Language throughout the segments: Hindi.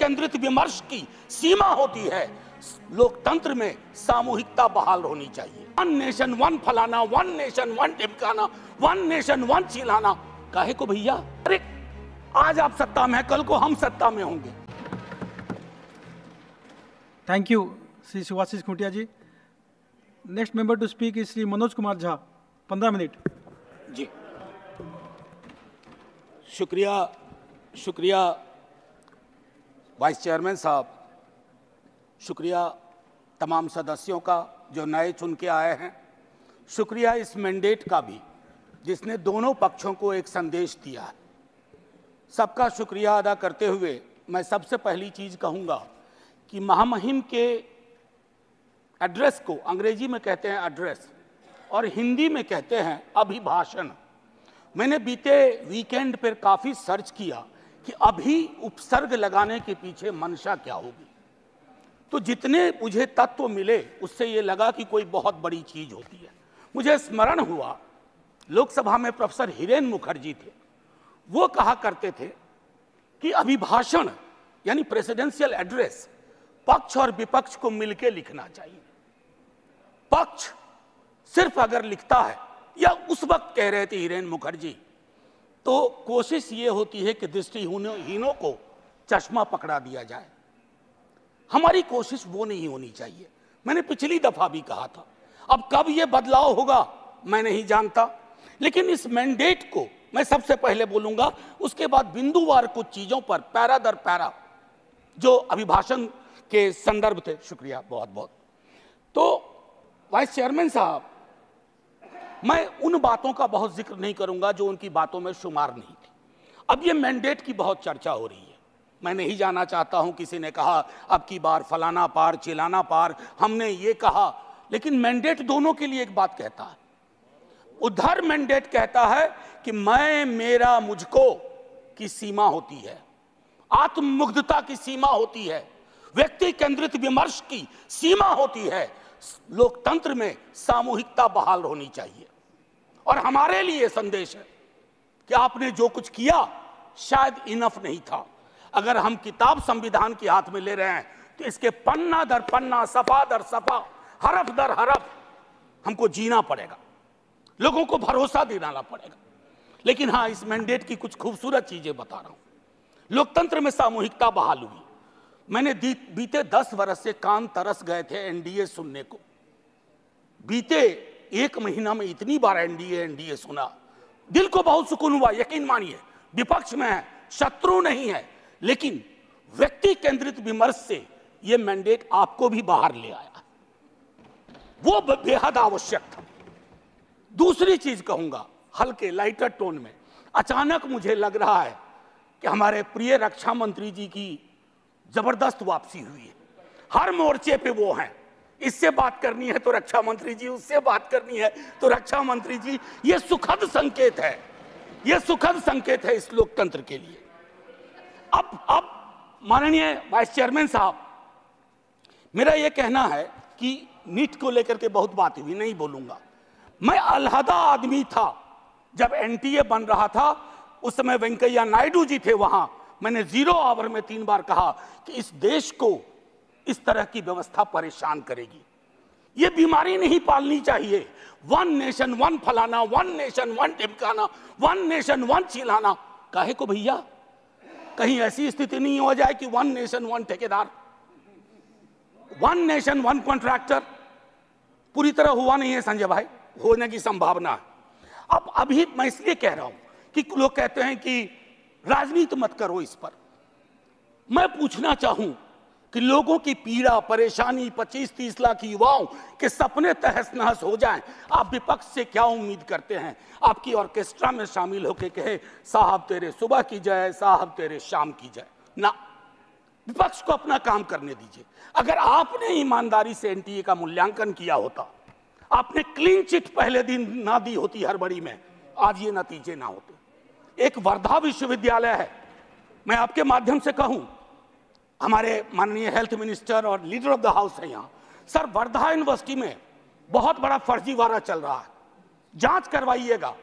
केंद्रित विमर्श की सीमा होती है। लोकतंत्र में सामूहिकता बहाल होनी चाहिए। वन नेशन वन फलाना, वन नेशन वन ढिमकाना, वन नेशन वन चिल्लाना, काहे को भैया? अरे आज आप सत्ता में हैं, कल को हम सत्ता में होंगे। Thank you Shri Subhashish Khuntia ji. Next member to speak is Shri Manoj Kumar Jha, 15 minute. जी शुक्रिया वाइस चेयरमैन साहब, शुक्रिया तमाम सदस्यों का जो नए चुन के आए हैं, शुक्रिया इस मैंडेट का भी जिसने दोनों पक्षों को एक संदेश दिया है। सबका शुक्रिया अदा करते हुए मैं सबसे पहली चीज कहूंगा कि महामहिम के एड्रेस को अंग्रेजी में कहते हैं एड्रेस और हिंदी में कहते हैं अभिभाषण। मैंने बीते वीकेंड पर काफी सर्च किया कि अभी उपसर्ग लगाने के पीछे मंशा क्या होगी, तो जितने मुझे तत्व मिले उससे ये लगा कि कोई बहुत बड़ी चीज होती है। मुझे स्मरण हुआ लोकसभा में प्रोफेसर हिरेन मुखर्जी थे, वो कहा करते थे कि अभिभाषण यानी प्रेसिडेंशियल एड्रेस पक्ष और विपक्ष को मिलकर लिखना चाहिए। पक्ष सिर्फ अगर लिखता है, या उस वक्त कह रहे थे हिरेन मुखर्जी, तो कोशिश ये होती है कि दृष्टिहीनों को चश्मा पकड़ा दिया जाए। हमारी कोशिश वो नहीं होनी चाहिए। मैंने पिछली दफा भी कहा था, अब कब ये बदलाव होगा मैं नहीं जानता, लेकिन इस मैंडेट को मैं सबसे पहले बोलूंगा, उसके बाद बिंदुवार कुछ चीजों पर पैरा दर पैरा जो अभिभाषण के संदर्भ थे। शुक्रिया बहुत बहुत। तो वाइस चेयरमैन साहब, मैं उन बातों का बहुत जिक्र नहीं करूंगा जो उनकी बातों में शुमार नहीं थी। अब ये मैंडेट की बहुत चर्चा हो रही है, मैं नहीं जाना चाहता हूं। किसी ने कहा अब की बार फलाना पार चिलाना पार, हमने ये कहा, लेकिन मैंडेट दोनों के लिए एक बात कहता है। उधर मैंडेट कहता है कि मैं मेरा मुझको की सीमा होती है, आत्ममुग्धता की सीमा होती है, व्यक्ति केंद्रित विमर्श की सीमा होती है। लोकतंत्र में सामूहिकता बहाल होनी चाहिए। और हमारे लिए संदेश है कि आपने जो कुछ किया शायद इनफ नहीं था। अगर हम किताब संविधान के हाथ में ले रहे हैं तो इसके पन्ना दर पन्ना, सफा दर सफा, हरफ दर हरफ हमको जीना पड़ेगा, लोगों को भरोसा दिलाना पड़ेगा। लेकिन हाँ, इस मैंडेट की कुछ खूबसूरत चीजें बता रहा हूं। लोकतंत्र में सामूहिकता बहाल हुई। मैंने बीते 10 वर्ष से कान तरस गए थे एनडीए सुनने को। बीते 1 महीना में इतनी बार एनडीए सुना, दिल को बहुत सुकून हुआ। यकीन मानिए, विपक्ष में है, शत्रु नहीं है, लेकिन व्यक्ति केंद्रित विमर्श से यह मैंडेट आपको भी बाहर ले आया, वो बेहद आवश्यक था। दूसरी चीज कहूंगा हल्के लाइटर टोन में, अचानक मुझे लग रहा है कि हमारे प्रिय रक्षा मंत्री जी की जबरदस्त वापसी हुई है। हर मोर्चे पे वो हैं। इससे बात करनी है तो रक्षा मंत्री जी, उससे बात करनी है तो रक्षा मंत्री जी। ये सुखद संकेत है, ये सुखद संकेत है इस लोकतंत्र के लिए। अब माननीय वाइस चेयरमैन साहब, मेरा ये कहना है कि नीट को लेकर के बहुत बात हुई, नहीं बोलूंगा। मैं अलहदा आदमी था जब एनटीए बन रहा था, उस समय वेंकैया नायडू जी थे वहां। मैंने 0 आवर में 3 बार कहा कि इस देश को इस तरह की व्यवस्था परेशान करेगी। ये बीमारी नहीं पालनी चाहिए। वन नेशन वन फलाना, वन नेशन वन ढिमकाना, वन नेशन वन चिल्लाना, काहे को भैया? कहीं ऐसी स्थिति नहीं हो जाए कि वन नेशन वन ठेकेदार, वन नेशन वन कॉन्ट्रैक्टर। पूरी तरह हुआ नहीं है संजय भाई, होने की संभावना है। अब अभी मैं इसलिए कह रहा हूं कि लोग कहते हैं कि राजनीति मत करो इस पर। मैं पूछना चाहूं कि लोगों की पीड़ा परेशानी, 25-30 लाख युवाओं के सपने तहस नहस हो जाएं, आप विपक्ष से क्या उम्मीद करते हैं? आपकी ऑर्केस्ट्रा में शामिल होकर कहे साहब तेरे सुबह की जय, साहब तेरे शाम की जय। ना, विपक्ष को अपना काम करने दीजिए। अगर आपने ईमानदारी से एनटीए का मूल्यांकन किया होता, आपने क्लीन चिट पहले दिन ना दी होती हड़बड़ी में, आज ये नतीजे ना होते। एक वर्धा विश्वविद्यालय है, मैं आपके माध्यम से कहूं, हमारे माननीय हेल्थ मिनिस्टर और लीडर ऑफ द हाउस है यहाँ। सर, वर्धा यूनिवर्सिटी में बहुत बड़ा फर्जीवाड़ा चल रहा है, जांच करवाइएगा।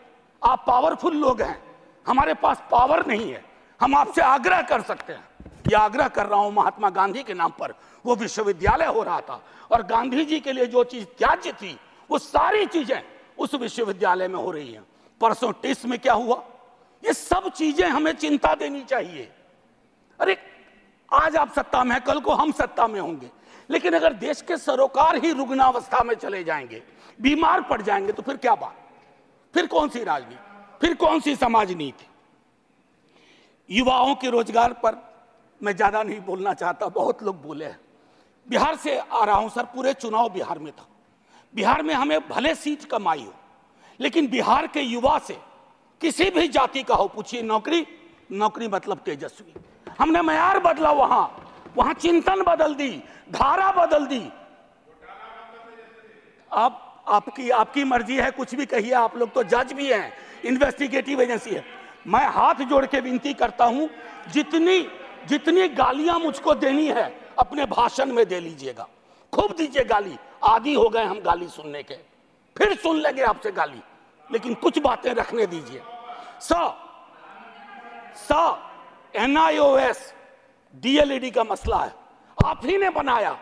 आप पावरफुल लोग हैं, हमारे पास पावर नहीं है। हम आपसे आग्रह कर सकते हैं यह आग्रह कर रहा हूं महात्मा गांधी के नाम पर। वो विश्वविद्यालय हो रहा था और गांधी जी के लिए जो चीज त्याज्य थी वो सारी चीजें उस विश्वविद्यालय में हो रही हैं। परसों टिस में क्या हुआ, ये सब चीजें हमें चिंता देनी चाहिए। अरे आज आप सत्ता में हैं, कल को हम सत्ता में होंगे, लेकिन अगर देश के सरोकार ही रुग्णावस्था में चले जाएंगे, बीमार पड़ जाएंगे, तो फिर क्या बात, फिर कौन सी राजनीति, फिर कौन सी समाज नीति। युवाओं के रोजगार पर मैं ज्यादा नहीं बोलना चाहता, बहुत लोग बोले हैं। बिहार से आ रहा हूं सर, पूरे चुनाव बिहार में था। बिहार में हमें भले सीट कम आई हो, लेकिन बिहार के युवा से किसी भी जाति का हो, पूछिए नौकरी, नौकरी मतलब तेजस्वी। हमने मयार बदला, वहां चिंतन बदल दी, धारा बदल दी। आपकी मर्जी है, कुछ भी कहिए, आप लोग तो जज भी हैं, इन्वेस्टिगेटिव एजेंसी है। मैं हाथ जोड़ के विनती करता हूं, जितनी गालियां मुझको देनी है अपने भाषण में दे लीजिएगा, खूब दीजिए गाली। आदी हो गए हम गाली सुनने के, फिर सुन लेंगे आपसे गाली, लेकिन कुछ बातें रखने दीजिए। NIOS DLED का मसला है, आप ही ने बनाया,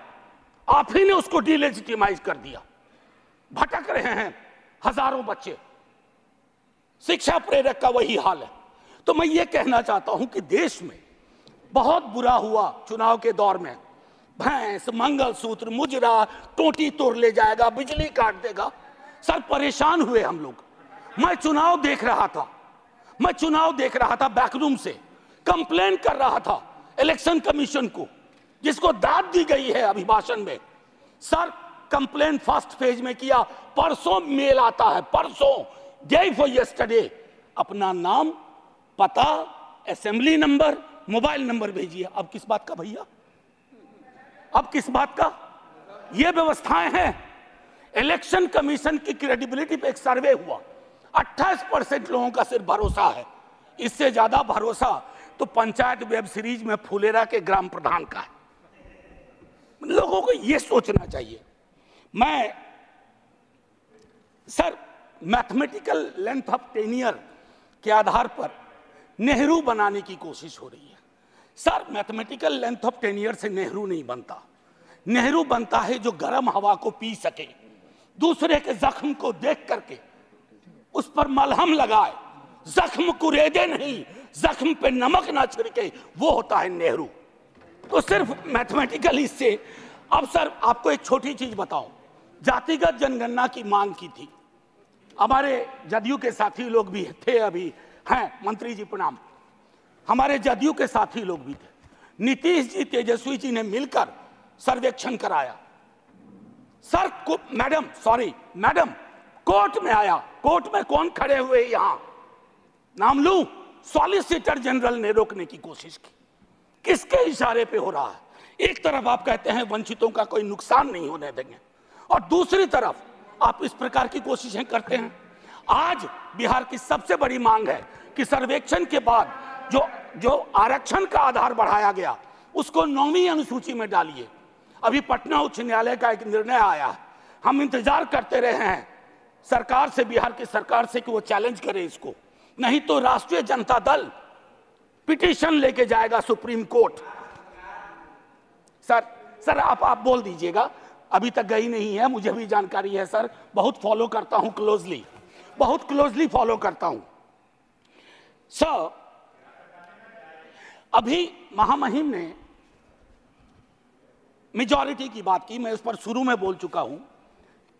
आप ही ने उसको डिलेजिटिमाइज कर दिया। भटक रहे हैं हजारों बच्चे, शिक्षा प्रेरक का वही हाल है। तो मैं ये कहना चाहता हूं कि देश में बहुत बुरा हुआ चुनाव के दौर में। भैंस, मंगलसूत्र, मुजरा, टोटी तोड़ ले जाएगा, बिजली काट देगा। सर परेशान हुए हम लोग। मैं चुनाव देख रहा था बैकरूम से, कंप्लेन कर रहा था इलेक्शन कमीशन को, जिसको दाद दी गई है अभिभाषण में। सर कंप्लेन फर्स्ट फेज में किया, परसों मेल आता है, परसों, डे फॉर यस्टरडे, अपना नाम, पता, असेंबली नंबर, मोबाइल नंबर भेजिए। अब किस बात का भैया, अब किस बात का? ये व्यवस्थाएं हैं। इलेक्शन कमीशन की क्रेडिबिलिटी पे एक सर्वे हुआ, 28% लोगों का सिर्फ भरोसा है। इससे ज्यादा भरोसा तो पंचायत वेब सीरीज में फुलेरा के ग्राम प्रधान का है। लोगों को यह सोचना चाहिए। मैं sir mathematical length of tenure के आधार पर नेहरू बनाने की कोशिश हो रही है। Sir mathematical length of tenure से नेहरू नहीं बनता। नेहरू बनता है जो गर्म हवा को पी सके, दूसरे के जख्म को देख करके उस पर मलहम लगाए, जख्म कुरेदे नहीं, जख्म पे नमक ना छिड़के, वो होता है नेहरू। तो सिर्फ मैथमेटिकल इससे। अब सर आपको एक छोटी चीज बताऊं, जातिगत जनगणना की मांग की थी, हमारे जदयू के साथी लोग भी थे, अभी हैं, मंत्री जी प्रणाम, हमारे जदयू के साथी लोग भी थे। नीतीश जी, तेजस्वी जी ने मिलकर सर्वेक्षण कराया। सर को मैडम कोर्ट में आया। कोर्ट में कौन खड़े हुए यहां, नाम लूं? सॉलिसिटर जनरल ने रोकने की कोशिश की। किसके इशारे पे हो रहा है? एक तरफ आप कहते हैं वंचितों का कोई नुकसान नहीं होने देंगे, और दूसरी तरफ आप इस प्रकार की कोशिशें करते हैं। आज बिहार की सबसे बड़ी मांग है कि सर्वेक्षण के बाद जो आरक्षण का आधार बढ़ाया गया उसको 9वीं अनुसूची में डालिए। अभी पटना उच्च न्यायालय का एक निर्णय आया है, हम इंतजार करते रहे हैं सरकार से, बिहार की सरकार से, कि वो चैलेंज करे इसको, नहीं तो राष्ट्रीय जनता दल पिटीशन लेके जाएगा सुप्रीम कोर्ट। सर आप बोल दीजिएगा, अभी तक गई नहीं है, मुझे भी जानकारी है सर, बहुत फॉलो करता हूं क्लोजली, बहुत क्लोजली फॉलो करता हूं। सर अभी महामहिम ने मेजॉरिटी की बात की, मैं उस पर शुरू में बोल चुका हूं।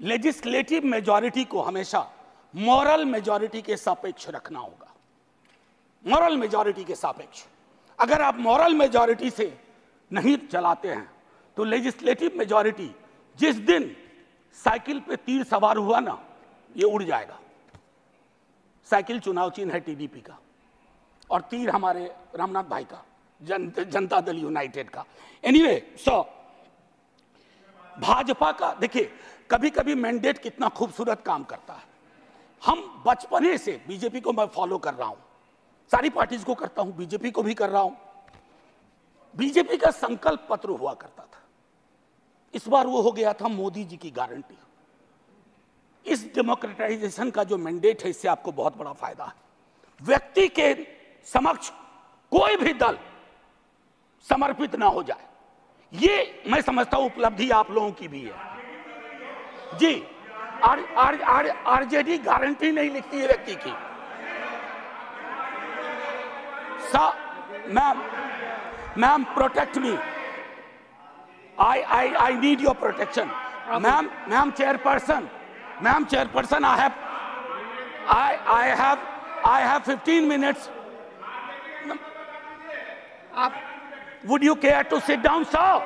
लेजिस्लेटिव मेजॉरिटी को हमेशा मॉरल मेजॉरिटी के सापेक्ष रखना होगा, मॉरल मेजॉरिटी के सापेक्ष। अगर आप मॉरल मेजॉरिटी से नहीं चलाते हैं तो लेजिस्लेटिव मेजॉरिटी जिस दिन साइकिल पे तीर सवार हुआ ना, ये उड़ जाएगा। साइकिल चुनाव चिन्ह है टीडीपी का, और तीर हमारे रामनाथ भाई का, जनता दल यूनाइटेड का। एनीवे, भाजपा का देखिए, कभी कभी मैंडेट कितना खूबसूरत काम करता है। हम बचपने से बीजेपी को मैं फॉलो कर रहा हूं, सारी पार्टीज को करता हूं, बीजेपी को भी कर रहा हूं। बीजेपी का संकल्प पत्र हुआ करता था, इस बार वो हो गया था मोदी जी की गारंटी। इस डेमोक्रेटाइजेशन का जो मैंडेट है, इससे आपको बहुत बड़ा फायदा है। व्यक्ति के समक्ष कोई भी दल समर्पित ना हो जाए। ये मैं समझता हूं उपलब्धि आप लोगों की भी है जी। आरजेडी गारंटी नहीं लिखती है व्यक्ति की। Ma'am protect me, I need your protection. Ma'am chairperson, I have 15 minutes. Would you care to sit down, sir?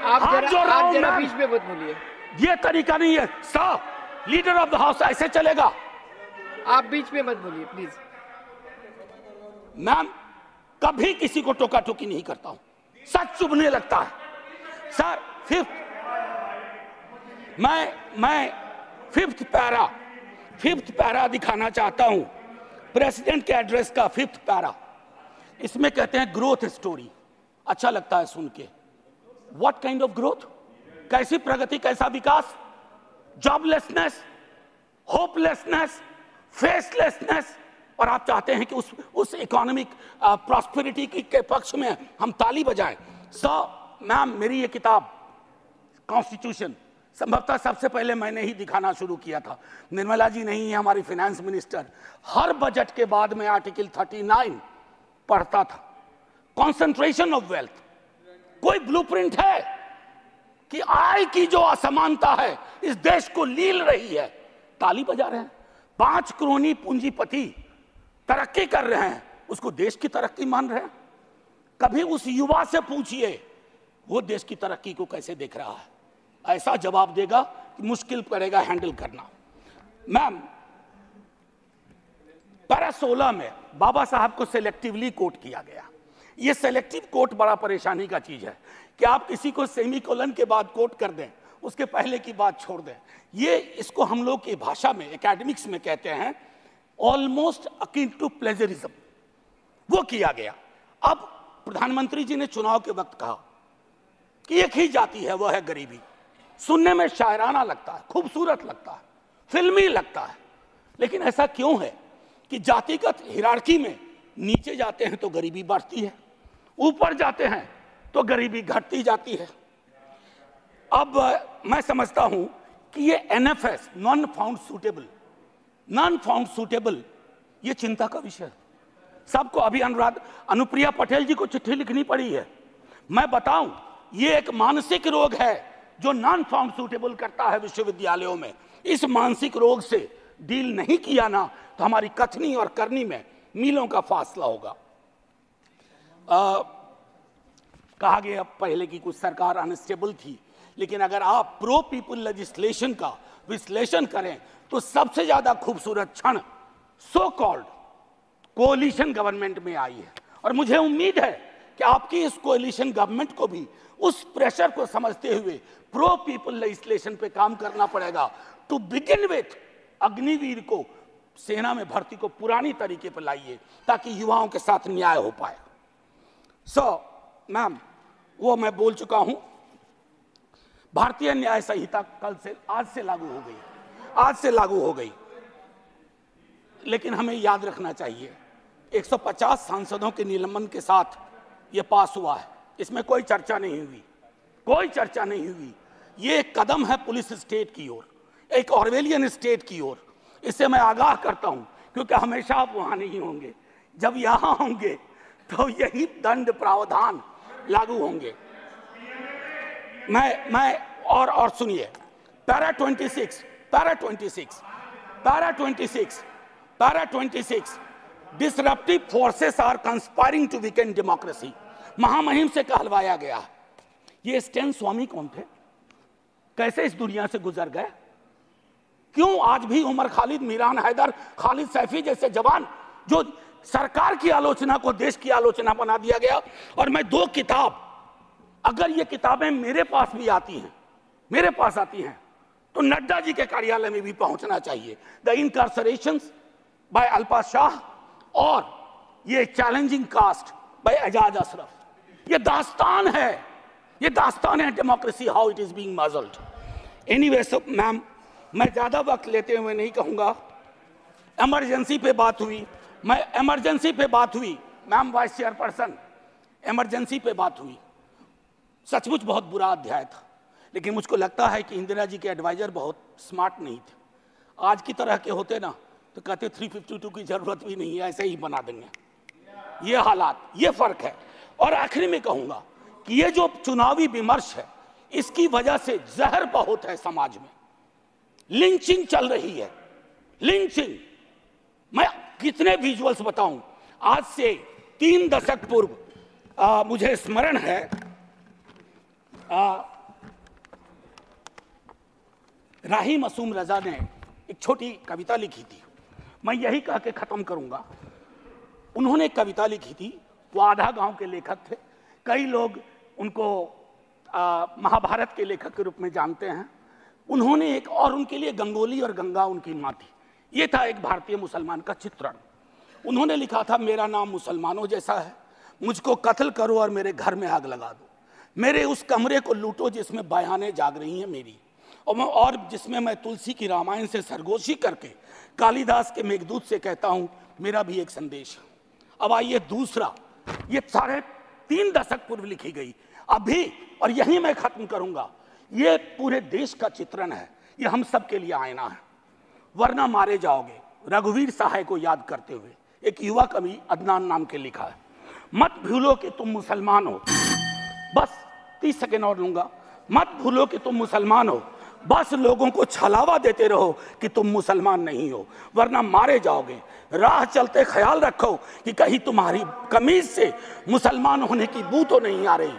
आप जरा बीच में मत बोलिए। ये तरीका नहीं है sir, leader of the house ऐसे चलेगा? आप बीच में मत बोलिए प्लीज। मैम कभी किसी को टोका टोकी नहीं करता हूं, सच चुभने लगता है सर। मैं फिफ्थ पैरा दिखाना चाहता हूं, प्रेसिडेंट के एड्रेस का फिफ्थ पैरा। इसमें कहते हैं ग्रोथ स्टोरी। अच्छा लगता है सुन के। What kind of growth? कैसी प्रगति, कैसा विकास? Joblessness, hopelessness, फेसलेसनेस। और आप चाहते हैं कि उस इकोनॉमिक प्रॉस्पेरिटी के पक्ष में हम ताली बजाएं। मैम मेरी ये किताब कॉन्स्टिट्यूशन संभवतः सबसे पहले मैंने ही दिखाना शुरू किया था। निर्मला जी नहीं है हमारी फाइनेंस मिनिस्टर। हर बजट के बाद में आर्टिकल 39 पढ़ता था। कॉन्सेंट्रेशन ऑफ वेल्थ, कोई ब्लूप्रिंट है कि आय की जो असमानता है इस देश को लील रही है, ताली बजा रहे हैं। 5 करोड़ पूंजीपति तरक्की कर रहे हैं, उसको देश की तरक्की मान रहे हैं। कभी उस युवा से पूछिए वो देश की तरक्की को कैसे देख रहा है, ऐसा जवाब देगा कि मुश्किल पड़ेगा हैंडल करना। मैम पैरा 16 में बाबा साहब को सेलेक्टिवली कोट किया गया। ये सेलेक्टिव कोट बड़ा परेशानी का चीज है कि आप किसी को सेमीकोलन के बाद कोट कर दें, उसके पहले की बात छोड़ दें। ये इसको हम लोग की भाषा में एकेडमिक्स में कहते हैं ऑलमोस्ट अकिन टू प्लेजरिज्म। वो किया गया। अब प्रधानमंत्री जी ने चुनाव के वक्त कहा कि एक ही जाति है, वह है गरीबी। सुनने में शायराना लगता है, खूबसूरत लगता है, फिल्मी लगता है, लेकिन ऐसा क्यों है कि जातिगत हिरार्की में नीचे जाते हैं तो गरीबी बढ़ती है, ऊपर जाते हैं तो गरीबी घटती जाती है। अब मैं समझता हूं कि ये NFS नॉन फाउंड सूटेबल ये चिंता का विषय है सबको। अभी अनुप्रिया पटेल जी को चिट्ठी लिखनी पड़ी है। मैं बताऊं ये एक मानसिक रोग है जो नॉन फाउंड सूटेबल करता है विश्वविद्यालयों में। इस मानसिक रोग से डील नहीं किया ना तो हमारी कथनी और करनी में मीलों का फासला होगा। कहा गया पहले की कुछ सरकार अनस्टेबल थी, लेकिन अगर आप प्रो पीपल लेजिस्लेशन का विश्लेषण करें तो सबसे ज्यादा खूबसूरत क्षण सो कॉल्ड कोalition गवर्नमेंट में आई है। और मुझे उम्मीद है कि आपकी इस कोalition गवर्नमेंट को भी उस प्रेशर को समझते हुए प्रो पीपल लेजिस्लेशन पे काम करना पड़ेगा। टू बिगिन विथ अग्निवीर को सेना में भर्ती को पुरानी तरीके पर लाइए ताकि युवाओं के साथ न्याय हो पाए। मैम वो मैं बोल चुका हूं। भारतीय न्याय संहिता आज से लागू हो गई, लेकिन हमें याद रखना चाहिए 150 सांसदों के निलंबन के साथ यह पास हुआ है। इसमें कोई चर्चा नहीं हुई। ये एक कदम है पुलिस स्टेट की ओर, एक ऑर्वेलियन स्टेट की ओर। इससे मैं आगाह करता हूं क्योंकि हमेशा आप वहां नहीं होंगे। जब यहां होंगे तो यही दंड प्रावधान लागू होंगे। मैं और सुनिए para 26 disruptive forces are conspiring to weaken democracy. महामहिम से कहलवाया गया। ये स्टैन स्वामी कौन थे? कैसे इस दुनिया से गुजर गए? क्यों आज भी उमर खालिद, मीरान हैदर, खालिद सैफी जैसे जवान जो सरकार की आलोचना को देश की आलोचना बना दिया गया। और मैं 2 किताब, अगर ये किताबें मेरे पास आती हैं तो नड्डा जी के कार्यालय में भी पहुंचना चाहिए। The incarcerations by Alpa Shah और ये challenging caste by Aijaz Ashraf. ये दास्तान है democracy, how it is being muzzled. Anyway ma'am मैं ज्यादा वक्त लेते हुए नहीं कहूंगा। इमरजेंसी पे बात हुई मैम वाइस चेयरपर्सन। इमरजेंसी पे बात हुई, सचमुच बहुत बुरा अध्याय था, लेकिन मुझको लगता है कि इंदिरा जी के एडवाइजर बहुत स्मार्ट नहीं थे। आज की तरह के होते ना तो कहते 352 की जरूरत भी नहीं है, ऐसे ही बना देंगे। ये हालात, ये फर्क है। और आखिरी में कहूंगा कि ये जो चुनावी विमर्श है, इसकी वजह से जहर बहुत है समाज में। लिंचिंग चल रही है, लिंचिंग। मैं कितने विजुअल्स बताऊं। आज से 3 दशक पूर्व मुझे स्मरण है, राही मासूम रजा ने एक छोटी कविता लिखी थी, मैं यही कह के खत्म करूंगा। उन्होंने एक कविता लिखी थी, वो आधा गांव के लेखक थे, कई लोग उनको महाभारत के लेखक के रूप में जानते हैं। उन्होंने एक, और उनके लिए गंगोली और गंगा उनकी माँ थी। ये था एक भारतीय मुसलमान का चित्रण। उन्होंने लिखा था, मेरा नाम मुसलमानों जैसा है, मुझको कत्ल करो और मेरे घर में आग लगा दो, मेरे उस कमरे को लूटो जिसमें बयानें जाग रही हैं मेरी, और जिसमें मैं तुलसी की रामायण से सरगोशी करके कालिदास के मेघदूत से कहता हूं मेरा भी एक संदेश है। अब आइए दूसरा, ये 3.5 दशक पूर्व लिखी गई अभी, और यही मैं खत्म करूंगा। ये पूरे देश का चित्रण है, ये हम सब के लिए आईना है। वरना मारे जाओगे, रघुवीर सहाय को याद करते हुए एक युवा कवि अदनान नाम के लिखा है। मत भूलो कि तुम मुसलमान हो, बस 30 सेकेंड और लूंगा। मत भूलो कि तुम मुसलमान हो, बस लोगों को छलावा देते रहो कि तुम मुसलमान नहीं हो, वरना मारे जाओगे। राह चलते ख्याल रखो कि कहीं तुम्हारी कमीज से मुसलमान होने की बू तो नहीं आ रही।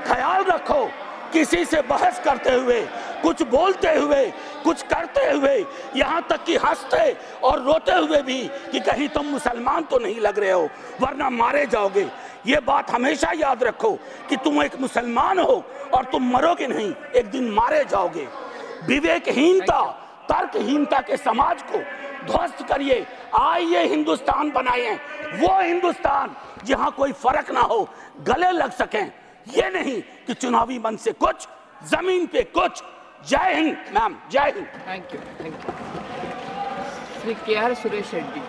ख्याल रखो किसी से बहस करते हुए, कुछ बोलते हुए, कुछ करते हुए, यहाँ तक कि हंसते और रोते हुए भी कि कहीं तुम मुसलमान तो नहीं लग रहे हो, वरना मारे जाओगे। ये बात हमेशा याद रखो कि तुम एक मुसलमान हो और तुम मरोगे नहीं, एक दिन मारे जाओगे। विवेकहीनता, तर्कहीनता के समाज को ध्वस्त करिए। आइए हिंदुस्तान बनाइए, वो हिंदुस्तान जहां कोई फर्क ना हो, गले लग सकें। ये नहीं कि चुनावी मंच से कुछ, जमीन पे कुछ। जय हिंद मैम, जय Hind. Thank you. Shri KR Suresh Reddy.